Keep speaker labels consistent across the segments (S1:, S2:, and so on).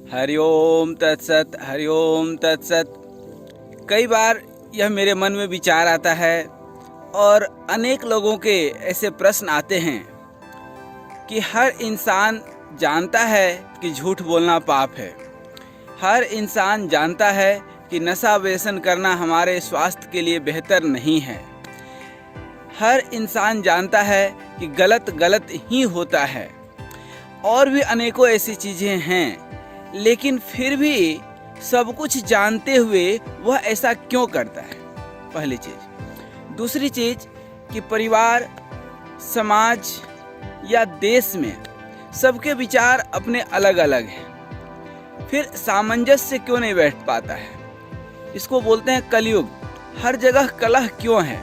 S1: हरिओम तत्सत, हरिओम तत्सत। कई बार यह मेरे मन में विचार आता है और अनेक लोगों के ऐसे प्रश्न आते हैं कि हर इंसान जानता है कि झूठ बोलना पाप है। हर इंसान जानता है कि नशा व्यसन करना हमारे स्वास्थ्य के लिए बेहतर नहीं है। हर इंसान जानता है कि गलत गलत ही होता है और भी अनेकों ऐसी चीज़ें हैं, लेकिन फिर भी सब कुछ जानते हुए वह ऐसा क्यों करता है? पहली चीज़। दूसरी चीज़ कि परिवार, समाज या देश में सबके विचार अपने अलग अलग हैं, फिर सामंजस्य क्यों नहीं बैठ पाता है? इसको बोलते हैं कलयुग। हर जगह कलह क्यों है?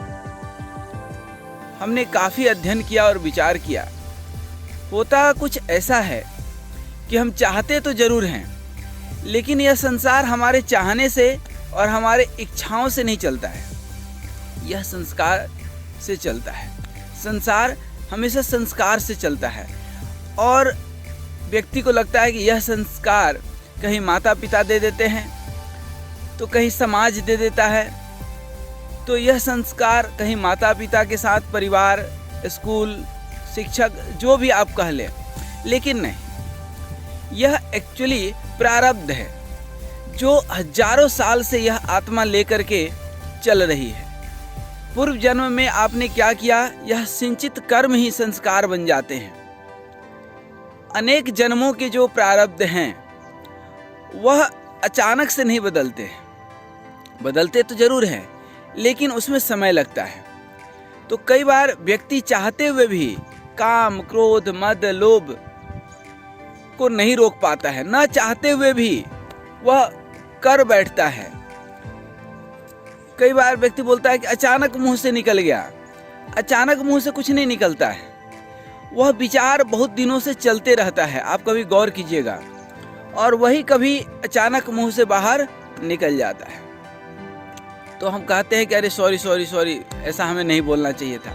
S1: हमने काफ़ी अध्ययन किया और विचार किया। होता कुछ ऐसा है कि हम चाहते तो जरूर हैं, लेकिन यह संसार हमारे चाहने से और हमारे इच्छाओं से नहीं चलता है, यह संस्कार से चलता है। संसार हमेशा संस्कार से चलता है और व्यक्ति को लगता है कि यह संस्कार कहीं माता पिता दे देते हैं, तो कहीं समाज दे देता है, तो यह संस्कार कहीं माता पिता के साथ परिवार, स्कूल, शिक्षक, जो भी आप कह लें, लेकिन नहीं, यह एक्चुअली प्रारब्ध है जो हजारों साल से यह आत्मा लेकर के चल रही है। पूर्व जन्म में आपने क्या किया, यह सिंचित कर्म ही संस्कार बन जाते हैं। अनेक जन्मों के जो प्रारब्ध हैं वह अचानक से नहीं बदलते हैं। बदलते तो जरूर हैं, लेकिन उसमें समय लगता है। तो कई बार व्यक्ति चाहते हुए भी काम, क्रोध, मद, लोभ को नहीं रोक पाता है। न चाहते हुए भी वह कर बैठता है। कई बार व्यक्ति बोलता है कि अचानक मुंह से निकल गया। अचानक मुंह से कुछ नहीं निकलता है, वह विचार बहुत दिनों से चलते रहता है। आप कभी गौर कीजिएगा, और वही कभी अचानक मुंह से बाहर निकल जाता है। तो हम कहते हैं कि अरे सॉरी, ऐसा हमें नहीं बोलना चाहिए था।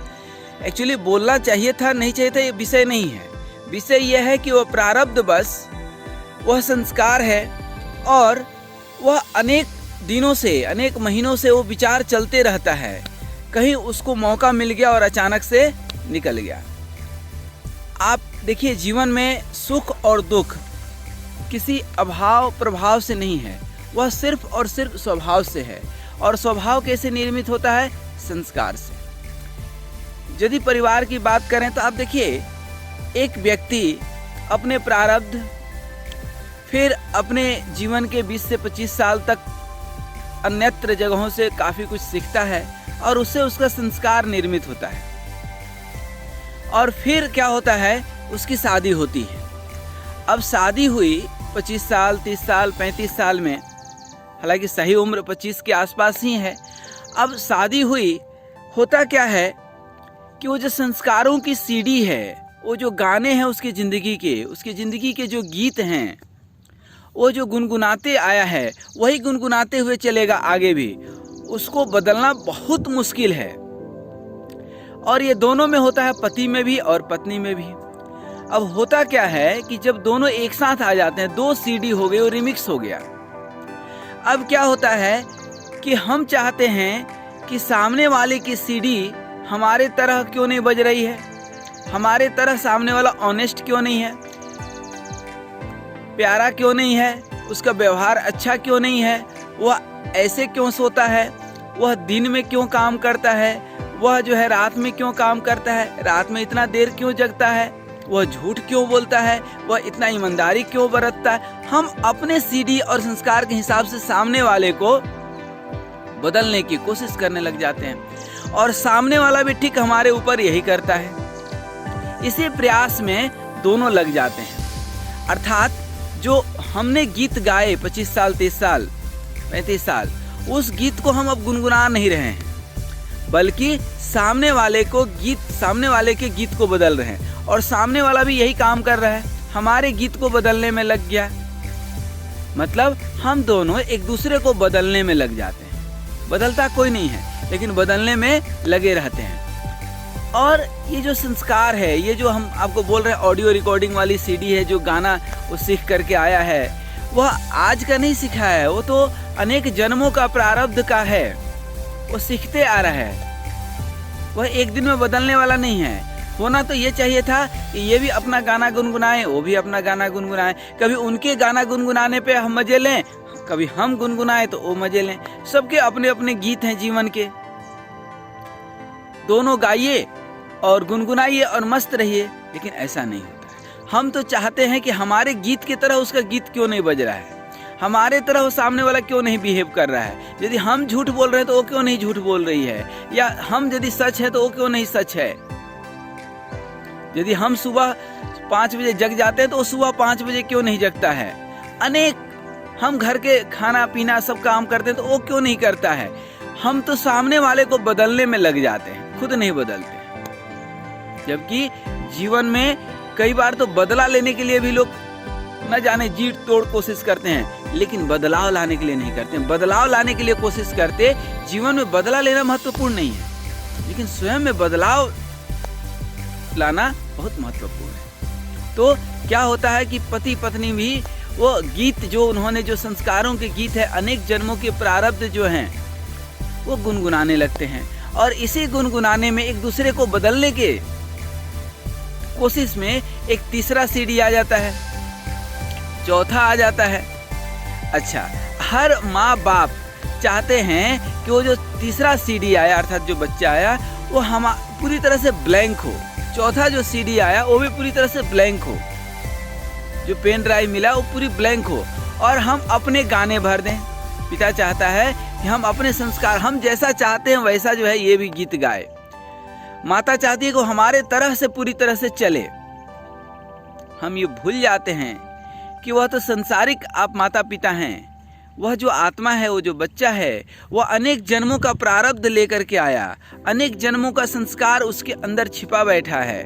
S1: एक्चुअली बोलना चाहिए था, नहीं चाहिए था, ये विषय नहीं है। विषय यह है कि वह प्रारब्ध बस वह संस्कार है और वह अनेक दिनों से, अनेक महीनों से वो विचार चलते रहता है। कहीं उसको मौका मिल गया और अचानक से निकल गया। आप देखिए, जीवन में सुख और दुख किसी अभाव प्रभाव से नहीं है, वह सिर्फ और सिर्फ स्वभाव से है। और स्वभाव कैसे निर्मित होता है? संस्कार से। यदि परिवार की बात करें तो आप देखिए, एक व्यक्ति अपने प्रारब्ध, फिर अपने जीवन के 20 से 25 साल तक अन्यत्र जगहों से काफ़ी कुछ सीखता है और उससे उसका संस्कार निर्मित होता है। और फिर क्या होता है, उसकी शादी होती है। अब शादी हुई 25 साल, 30 साल, 35 साल में, हालांकि सही उम्र 25 के आसपास ही है। अब शादी हुई, होता क्या है कि वो जो संस्कारों की सीडी है, वो जो गाने हैं उसकी ज़िंदगी के जो गीत हैं, वो जो गुनगुनाते आया है वही गुनगुनाते हुए चलेगा आगे भी। उसको बदलना बहुत मुश्किल है। और ये दोनों में होता है, पति में भी और पत्नी में भी। अब होता क्या है कि जब दोनों एक साथ आ जाते हैं, 2 सीडी हो गई, वो रिमिक्स हो गया। अब क्या होता है कि हम चाहते हैं कि सामने वाले की सीडी हमारे तरह क्यों नहीं बज रही है, हमारे तरह सामने वाला ऑनेस्ट क्यों नहीं है, प्यारा क्यों नहीं है, उसका व्यवहार अच्छा क्यों नहीं है, वह ऐसे क्यों सोता है, वह दिन में क्यों काम करता है, वह जो है रात में क्यों काम करता है, रात में इतना देर क्यों जगता है, वह झूठ क्यों बोलता है, वह इतना ईमानदारी क्यों बरतता है। हम अपने सीडी और संस्कार के हिसाब से सामने वाले को बदलने की कोशिश करने लग जाते हैं, और सामने वाला भी ठीक हमारे ऊपर यही करता है। इसी प्रयास में दोनों लग जाते हैं। अर्थात जो हमने गीत गाए 25 साल, 30 साल, 35 साल, उस गीत को हम अब गुनगुना नहीं रहे हैं, बल्कि सामने वाले के गीत को बदल रहे हैं। और सामने वाला भी यही काम कर रहा है, हमारे गीत को बदलने में लग गया। मतलब हम दोनों एक दूसरे को बदलने में लग जाते हैं। बदलता कोई नहीं है, लेकिन बदलने में लगे रहते हैं। और ये जो संस्कार है, ये जो हम आपको बोल रहे हैं ऑडियो रिकॉर्डिंग वाली सीडी है, जो गाना वो सीख करके आया है, वह आज का नहीं सीखा है, वो तो अनेक जन्मों का प्रारब्ध का है, वो सीखते आ रहा है। वह एक दिन में बदलने वाला नहीं है। होना तो ये चाहिए था कि ये भी अपना गाना गुनगुनाएं, वो भी अपना गाना गुनगुनाएं। कभी उनके गाना गुनगुनाने पे हम मजे लें, कभी हम गुनगुनाएं तो वो मजे लें। सबके अपने अपने गीत हैं जीवन के, दोनों गाइए और गुनगुनाइए और मस्त रहिए। लेकिन ऐसा नहीं होता है। हम तो चाहते हैं कि हमारे गीत की तरह उसका गीत क्यों नहीं बज रहा है, हमारे तरह वो सामने वाला क्यों नहीं बिहेव कर रहा है। यदि हम झूठ बोल रहे हैं तो वो क्यों नहीं झूठ बोल रही है, या हम यदि सच है तो वो क्यों नहीं सच है। यदि हम सुबह 5 बजे जग जाते हैं तो वो सुबह 5 बजे क्यों नहीं जगता है। अनेक हम घर के खाना पीना सब काम करते हैं तो वो क्यों नहीं करता है। हम तो सामने वाले को बदलने में लग जाते हैं, खुद नहीं बदलते। जबकि जीवन में कई बार तो बदला लेने के लिए भी लोग न जाने जी तोड़ कोशिश करते हैं, लेकिन बदलाव लाने के लिए नहीं करते। बदलाव लाने के लिए कोशिश करते, जीवन में बदला लेना महत्वपूर्ण नहीं है, लेकिन स्वयं में बदलाव लाना बहुत महत्वपूर्ण है। तो क्या होता है कि पति पत्नी भी वो गीत जो उन्होंने, जो संस्कारों के गीत है, अनेक जन्मों के प्रारब्ध जो हैं, वो गुनगुनाने लगते हैं। और इसी गुनगुनाने में एक दूसरे को बदलने के कोशिश में एक तीसरा सीढ़ी आ जाता है, चौथा आ जाता है। अच्छा, हर माँ बाप चाहते हैं कि वो जो तीसरा सीढ़ी आया, अर्थात जो बच्चा आया, वो हम पूरी तरह से ब्लैंक हो। चौथा जो सीडी आया वो भी पूरी तरह से ब्लैंक हो, जो पेन ड्राइव मिला वो पूरी ब्लैंक हो, और हम अपने गाने भर दें। पिता चाहता है कि हम अपने संस्कार, हम जैसा चाहते हैं वैसा जो है ये भी गीत गाए। माता चाहती है कि हमारे तरह से पूरी तरह से चले। हम ये भूल जाते हैं कि वह तो संसारिक आप माता पिता हैं। वह जो आत्मा है, वो जो बच्चा है, वह अनेक जन्मों का प्रारब्ध लेकर के आया, अनेक जन्मों का संस्कार उसके अंदर छिपा बैठा है।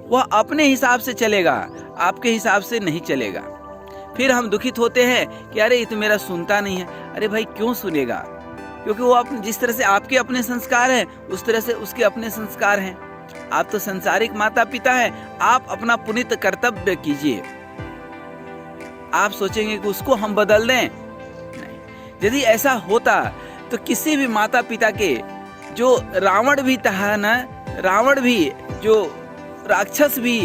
S1: वह अपने हिसाब से चलेगा, आपके हिसाब से नहीं चलेगा। फिर हम दुखित होते हैं कि अरे ये तो मेरा सुनता नहीं है। अरे भाई क्यों सुनेगा? क्योंकि वो जिस तरह से आपके अपने संस्कार हैं, उस तरह से उसके अपने संस्कार हैं। आप तो संसारिक माता पिता हैं, आप अपना पुनीत कर्तव्य कीजिए। आप सोचेंगे कि उसको हम बदल दें? नहीं। यदि ऐसा होता तो किसी भी माता पिता के, जो रावण भी था ना, रावण भी, जो राक्षस भी,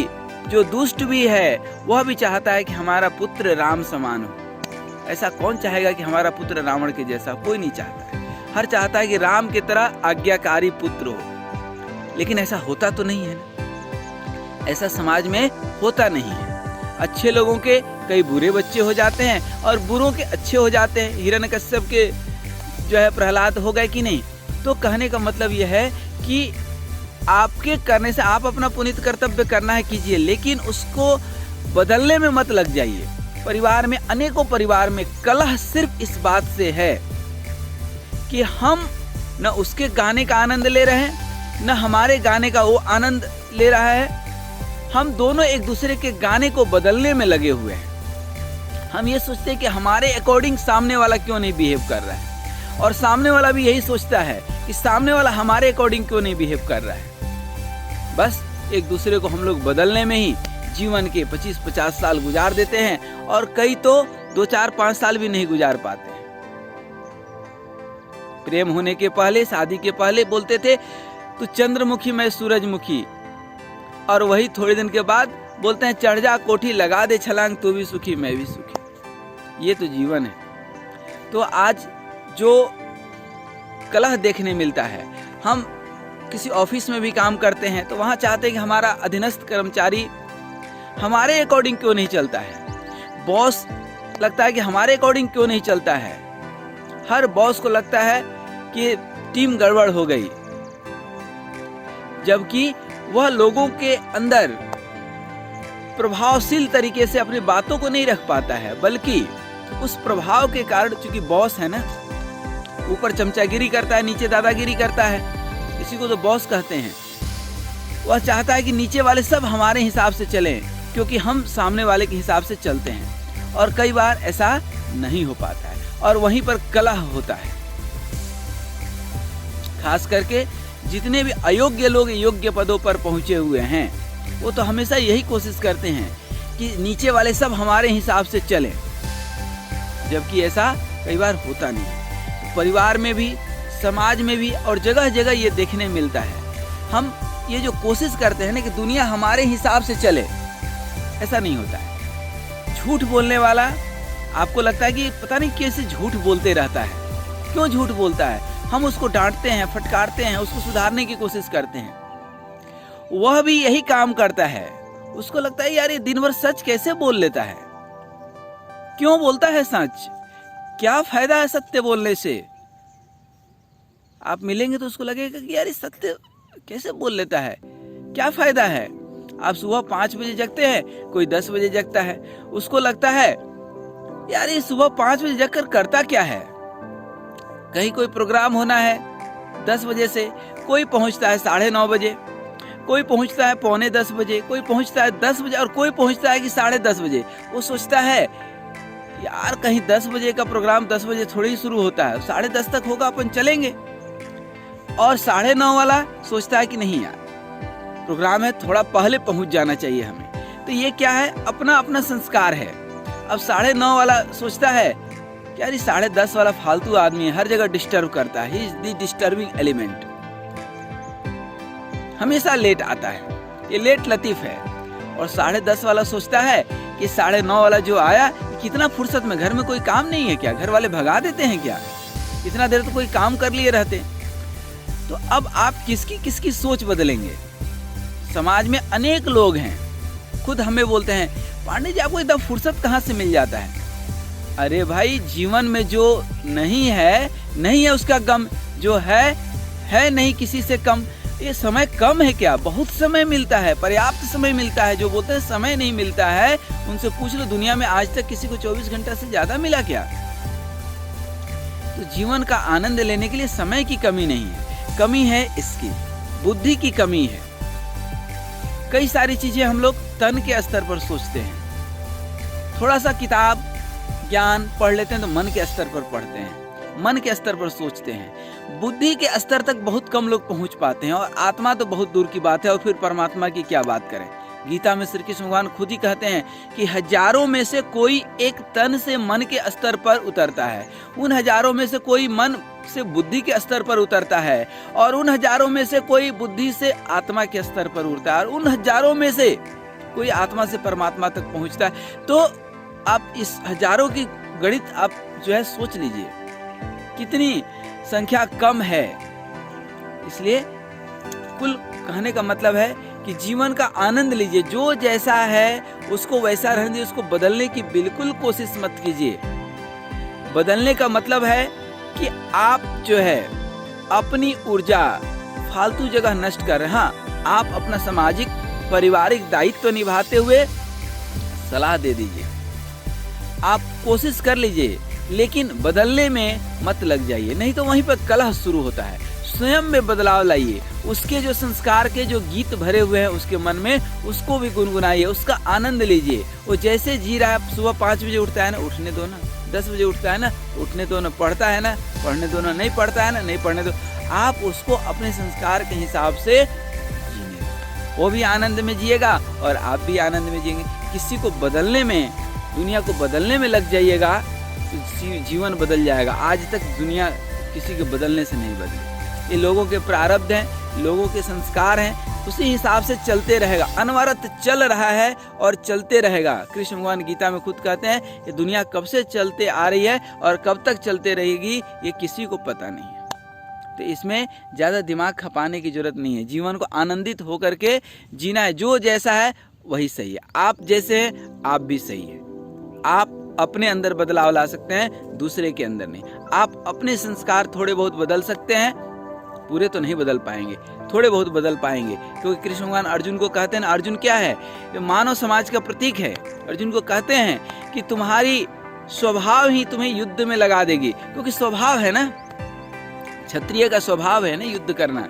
S1: जो दुष्ट भी है, वह भी चाहता है कि हमारा पुत्र राम समान हो। ऐसा कौन चाहेगा कि हमारा पुत्र रावण के जैसा? कोई नहीं चाहता है। हर चाहता है कि राम की तरह आज्ञाकारी पुत्र हो। लेकिन ऐसा होता तो नहीं है ना, ऐसा समाज में होता नहीं है। अच्छे लोगों के कई बुरे बच्चे हो जाते हैं और बुरों के अच्छे हो जाते हैं। हिरण्यकश्यप के जो है प्रहलाद हो गए कि नहीं? तो कहने का मतलब यह है कि आपके करने से, आप अपना पुनीत कर्तव्य करना है कीजिए, लेकिन उसको बदलने में मत लग जाइए। परिवार में, अनेकों परिवार में कलह सिर्फ इस बात से है कि हम न उसके गाने का आनंद ले रहे हैं, न हमारे गाने का वो आनंद ले रहा है। हम दोनों एक दूसरे के गाने को बदलने में लगे हुए हैं। हम ये सोचते हैं कि हमारे अकॉर्डिंग सामने वाला क्यों नहीं बिहेव कर रहा है, और सामने वाला भी यही सोचता है कि सामने वाला हमारे अकॉर्डिंग क्यों नहीं बिहेव कर रहा है। बस एक दूसरे को हम लोग बदलने में ही जीवन के 25-50 साल गुजार देते हैं, और कई तो 2-4-5 साल भी नहीं गुजार पाते। प्रेम होने के पहले, शादी के पहले बोलते थे तू चंद्रमुखी मैं सूरजमुखी, और वही थोड़े दिन के बाद बोलते हैं चढ़ जा कोठी लगा दे छलांग, तू भी सुखी मैं भी सुखी। ये तो जीवन है। तो आज जो कलह देखने मिलता है, हम किसी ऑफिस में भी काम करते हैं तो वहाँ चाहते हैं कि हमारा अधीनस्थ कर्मचारी हमारे अकॉर्डिंग क्यों नहीं चलता है। बॉस लगता है कि हमारे अकॉर्डिंग क्यों नहीं चलता है। हर बॉस को लगता है कि टीम गड़बड़ हो गई, जबकि वह लोगों के अंदर प्रभावशील तरीके से अपनी बातों को नहीं रख पाता है, बल्कि उस प्रभाव के कारण, चूंकि बॉस है ना, ऊपर चमचागिरी करता है, नीचे दादागिरी करता है, इसी को तो बॉस कहते हैं। वह चाहता है कि नीचे वाले सब हमारे हिसाब से चलें, क्योंकि हम सामने वाले के हिसाब से चलते हैं। और कई बार ऐसा नहीं हो पाता है, और वहीं पर कलह होता है। खास करके जितने भी अयोग्य लोग योग्य पदों पर पहुंचे हुए हैं, वो तो हमेशा यही कोशिश करते हैं कि नीचे वाले सब हमारे हिसाब से चलें, जबकि ऐसा कई बार होता नहीं है। परिवार में भी, समाज में भी और जगह जगह ये देखने मिलता है। हम ये जो कोशिश करते हैं ना कि दुनिया हमारे हिसाब से चले, ऐसा नहीं होता है। झूठ बोलने वाला आपको लगता है कि पता नहीं कैसे झूठ बोलते रहता है, क्यों झूठ बोलता है। हम उसको डांटते हैं, फटकारते हैं, उसको सुधारने की कोशिश करते हैं। वह भी यही काम करता है। उसको लगता है यार ये दिन भर सच कैसे बोल लेता है, क्यों बोलता है सच, क्या फायदा है सत्य बोलने से। आप मिलेंगे तो उसको लगेगा कि यार ये सत्य कैसे बोल लेता है, क्या फायदा है। आप सुबह 5 बजे जगते हैं, कोई 10 बजे जगता है, उसको लगता है यार ये सुबह 5 बजे जगकर करता क्या है। कहीं कोई प्रोग्राम होना है 10 बजे से, कोई पहुंचता है 9:30 बजे, कोई पहुंचता है 9:45 बजे, कोई पहुंचता है 10 बजे और कोई पहुंचता है कि 10:30 बजे। वो सोचता है यार कहीं 10 बजे का प्रोग्राम 10 बजे थोड़ी ही शुरू होता है, 10:30 तक होगा, अपन चलेंगे। और 9:30 वाला सोचता है कि नहीं यार प्रोग्राम है, थोड़ा पहले पहुंच जाना चाहिए हमें। तो ये क्या है, अपना अपना संस्कार है। अब 9:30 वाला सोचता है कि यार 10:30 वाला फालतू आदमी है, हर जगह डिस्टर्ब करता है, he is the disturbing element, हमेशा लेट आता है, ये लेट लतीफ है। और 10:30 वाला सोचता है कि 9:30 वाला जो आया कितना फुर्सत में, घर में कोई काम नहीं है क्या, घर वाले भगा देते हैं क्या, इतना देर तो कोई काम कर लिए रहते। तो अब आप किसकी किसकी सोच बदलेंगे। समाज में अनेक लोग हैं, खुद हमें बोलते हैं पांडे जी आपको इतना फुर्सत कहाँ से मिल जाता है। अरे भाई जीवन में जो नहीं है उसका गम, जो है नहीं किसी से कम। ये समय कम है क्या, बहुत समय मिलता है, पर्याप्त समय मिलता है। जो बोलते हैं समय नहीं मिलता है, उनसे पूछ लो दुनिया में आज तक किसी को 24 घंटा से ज्यादा मिला क्या। तो जीवन का आनंद लेने के लिए समय की कमी नहीं है, कमी है इसकी बुद्धि की कमी है। कई सारी चीजें हम लोग तन के स्तर पर सोचते हैं, थोड़ा सा किताब ज्ञान पढ़ लेते हैं तो मन के स्तर पर पढ़ते हैं, मन के स्तर पर सोचते हैं, बुद्धि के स्तर तक बहुत कम लोग पहुंच पाते हैं। और आत्मा तो बहुत दूर की बात है, और फिर परमात्मा की क्या बात करें। गीता में श्री कृष्ण भगवान खुद ही कहते हैं कि हजारों में से कोई एक तन से मन के स्तर पर उतरता है, उन हजारों में से कोई मन से बुद्धि के स्तर पर उतरता है, और उन हजारों में से कोई बुद्धि से आत्मा के स्तर पर उतरता है, और उन हजारों में से कोई आत्मा से परमात्मा तक पहुंचता है। तो आप इस हजारों की गणित आप जो है सोच लीजिए कितनी संख्या कम है। इसलिए कुल कहने का मतलब है कि जीवन का आनंद लीजिए, जो जैसा है उसको वैसा रहने दीजिए, उसको बदलने की बिल्कुल कोशिश मत कीजिए। बदलने का मतलब है कि आप जो है अपनी ऊर्जा फालतू जगह नष्ट कर रहे हैं। हाँ, आप अपना सामाजिक पारिवारिक दायित्व निभाते हुए सलाह दे दीजिए, आप कोशिश कर लीजिए, लेकिन बदलने में मत लग जाइए, नहीं तो वहीं पर कलह शुरू होता है। स्वयं में बदलाव लाइए, उसके जो संस्कार के जो गीत भरे हुए हैं उसके मन में, उसको भी गुनगुनाइए, उसका आनंद लीजिए। वो जैसे जी रहा है, सुबह 5 बजे उठता है ना, उठने दो ना, 10 बजे उठता है ना, उठने दो ना, पढ़ता है ना, पढ़ने दो ना, नहीं पढ़ता है ना, नहीं पढ़ने दो। आप उसको अपने संस्कार के हिसाब से जीने दो, वो भी आनंद में जिएगा और आप भी आनंद में जिएंगे। किसी को बदलने में, दुनिया को बदलने में लग जाइएगा तो जीवन बदल जाएगा। आज तक दुनिया किसी के बदलने से नहीं बदली, ये लोगों के प्रारब्ध हैं, लोगों के संस्कार हैं, उसी हिसाब से चलते रहेगा। अनवरत चल रहा है और चलते रहेगा। कृष्ण भगवान गीता में खुद कहते हैं ये दुनिया कब से चलते आ रही है और कब तक चलते रहेगी ये किसी को पता नहीं है। तो इसमें ज़्यादा दिमाग खपाने की जरूरत नहीं है, जीवन को आनंदित होकर के जीना है। जो जैसा है वही सही है, आप जैसे हैं आप भी सही है। आप अपने अंदर बदलाव ला सकते हैं, दूसरे के अंदर नहीं। आप अपने संस्कार थोड़े बहुत बदल सकते हैं, पूरे तो नहीं बदल पाएंगे, थोड़े बहुत बदल पाएंगे। क्योंकि कृष्ण भगवान अर्जुन को कहते हैं, अर्जुन क्या है, ये मानव समाज का प्रतीक है। अर्जुन को कहते हैं कि तुम्हारी स्वभाव ही तुम्हें युद्ध में लगा देगी, क्योंकि स्वभाव है ना, क्षत्रिय का स्वभाव है ना युद्ध करना।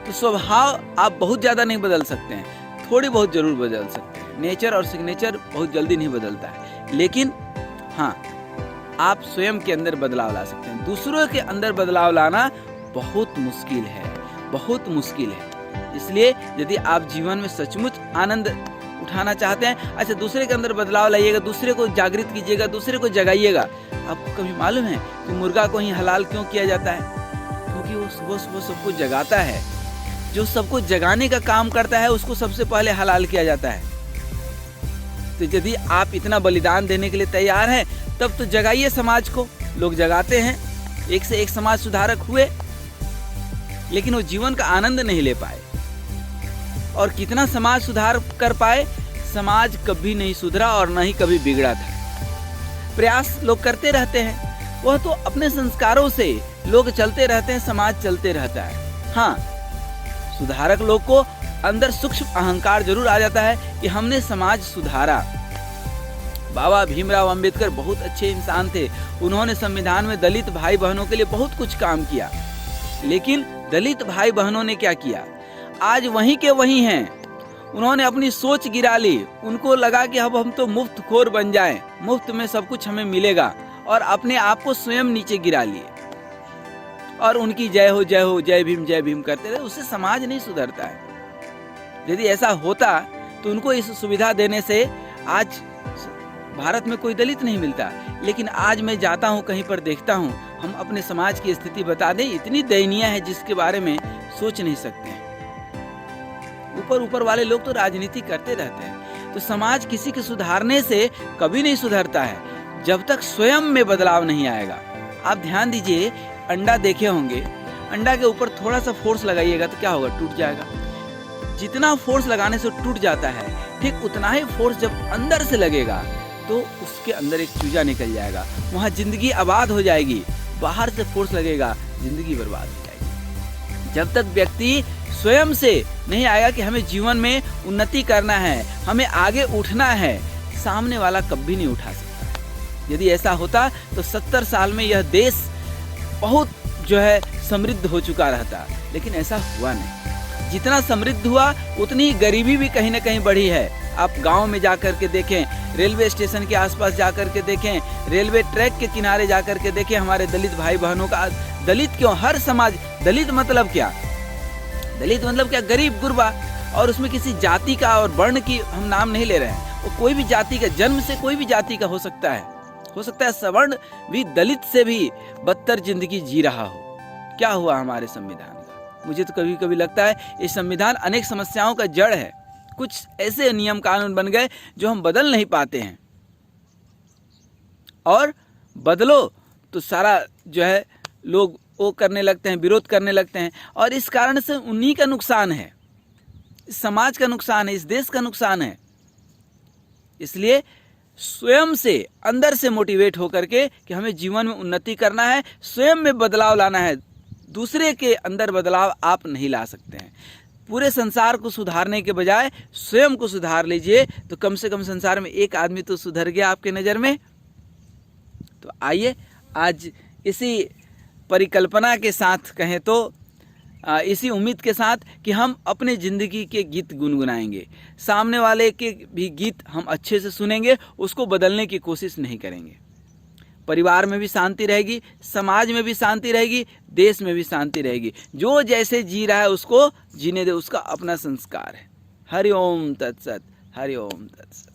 S1: तो स्वभाव आप बहुत ज्यादा नहीं बदल सकते हैं, थोड़ी बहुत जरूर बदल सकते हैं। नेचर और सिग्नेचर बहुत जल्दी नहीं बदलता है, लेकिन हाँ आप स्वयं के अंदर बदलाव ला सकते हैं। दूसरों के अंदर बदलाव लाना बहुत मुश्किल है, बहुत मुश्किल है। इसलिए यदि आप जीवन में सचमुच आनंद उठाना चाहते हैं, अच्छा दूसरे के अंदर बदलाव लाइएगा, दूसरे को जागृत कीजिएगा, दूसरे को जगाइएगा। आपको कभी मालूम है कि मुर्गा को ही हलाल क्यों किया जाता है? क्योंकि वो सुबह सुबह सबको जगाता है। जो सबको जगाने का काम करता है उसको सबसे पहले हलाल किया जाता है। तो यदि आप इतना बलिदान देने के लिए तैयार हैं, तब तो जगाइए समाज को। लोग जगाते हैं, एक से एक समाज सुधारक हुए, लेकिन वो जीवन का आनंद नहीं ले पाए। और कितना समाज सुधार कर पाए? समाज कभी नहीं सुधरा और न ही कभी बिगड़ा था। प्रयास लोग करते रहते हैं, वह तो अपने संस्कारों से लोग चलते रहते हैं, समाज चलते रहता है। हाँ, सुधारक लोग को अंदर सूक्ष्म अहंकार जरूर आ जाता है कि हमने समाज सुधारा। बाबा भीमराव अंबेडकर बहुत अच्छे इंसान थे। उन्होंने संविधान में दलित भाई बहनों के लिए बहुत कुछ काम किया, लेकिन दलित भाई बहनों ने क्या किया? आज वहीं के वहीं हैं। उन्होंने अपनी सोच गिरा ली। उनको लगा कि अब हम तो मुफ्त खोर बन जाएं, मुफ्त में सब कुछ हमें मिलेगा, और अपने आप को स्वयं नीचे गिरा लिए और उनकी जय हो जय भीम करते रहे। उससे समाज नहीं सुधरता है। यदि ऐसा होता तो उनको इस सुविधा देने से आज भारत में कोई दलित नहीं मिलता। लेकिन आज मैं जाता हूँ, कहीं पर देखता हूँ, हम अपने समाज की स्थिति बता दें, इतनी दयनीय है जिसके बारे में सोच नहीं सकते हैं। ऊपर वाले लोग तो राजनीति करते रहते हैं। तो समाज किसी के सुधारने से कभी नहीं सुधरता है जब तक स्वयं में बदलाव नहीं आएगा। आप ध्यान दीजिए, अंडा देखे होंगे, अंडा के ऊपर थोड़ा सा फोर्स लगाइएगा तो क्या होगा? टूट जाएगा। जितना फोर्स लगाने से टूट जाता है, ठीक उतना ही फोर्स जब अंदर से लगेगा तो उसके अंदर एक चूजा निकल जाएगा, वहाँ जिंदगी आबाद हो जाएगी। बाहर से फोर्स लगेगा, जिंदगी बर्बाद हो जाएगी। जब तक व्यक्ति स्वयं से नहीं आएगा कि हमें जीवन में उन्नति करना है, हमें आगे उठना है, सामने वाला कभी नहीं उठा सकता। यदि ऐसा होता तो 70 साल में यह देश बहुत समृद्ध हो चुका रहता, लेकिन ऐसा हुआ नहीं। जितना समृद्ध हुआ उतनी ही गरीबी भी कहीं ना कहीं बढ़ी है। आप गांव में जाकर के देखें, रेलवे स्टेशन के आसपास जाकर के देखें, रेलवे ट्रैक के किनारे जाकर के देखें, हमारे दलित भाई बहनों का। दलित क्यों? हर समाज। दलित मतलब क्या? दलित मतलब क्या? गरीब गुरबा। और उसमें किसी जाति का और वर्ण की हम नाम नहीं ले रहे हैं। वो कोई भी जाति का, जन्म से कोई भी जाति का हो सकता है। सवर्ण भी दलित से भी बदतर जिंदगी जी रहा हो। क्या हुआ हमारे संविधान का? मुझे तो कभी कभी लगता है ये संविधान अनेक समस्याओं का जड़ है। कुछ ऐसे नियम कानून बन गए जो हम बदल नहीं पाते हैं, और बदलो तो सारा लोग वो करने लगते हैं, विरोध करने लगते हैं, और इस कारण से उन्हीं का नुकसान है, इस समाज का नुकसान है, इस देश का नुकसान है। इसलिए स्वयं से अंदर से मोटिवेट होकर के कि हमें जीवन में उन्नति करना है, स्वयं में बदलाव लाना है। दूसरे के अंदर बदलाव आप नहीं ला सकते हैं। पूरे संसार को सुधारने के बजाय स्वयं को सुधार लीजिए, तो कम से कम संसार में एक आदमी तो सुधर गया आपके नज़र में। तो आइए आज इसी परिकल्पना के साथ कहें तो इसी उम्मीद के साथ कि हम अपने ज़िंदगी के गीत गुनगुनाएंगे, सामने वाले के भी गीत हम अच्छे से सुनेंगे, उसको बदलने की कोशिश नहीं करेंगे। परिवार में भी शांति रहेगी, समाज में भी शांति रहेगी, देश में भी शांति रहेगी। जो जैसे जी रहा है उसको जीने दे, उसका अपना संस्कार है। हरि ओम तत्सत, हरि ओम तत्सत।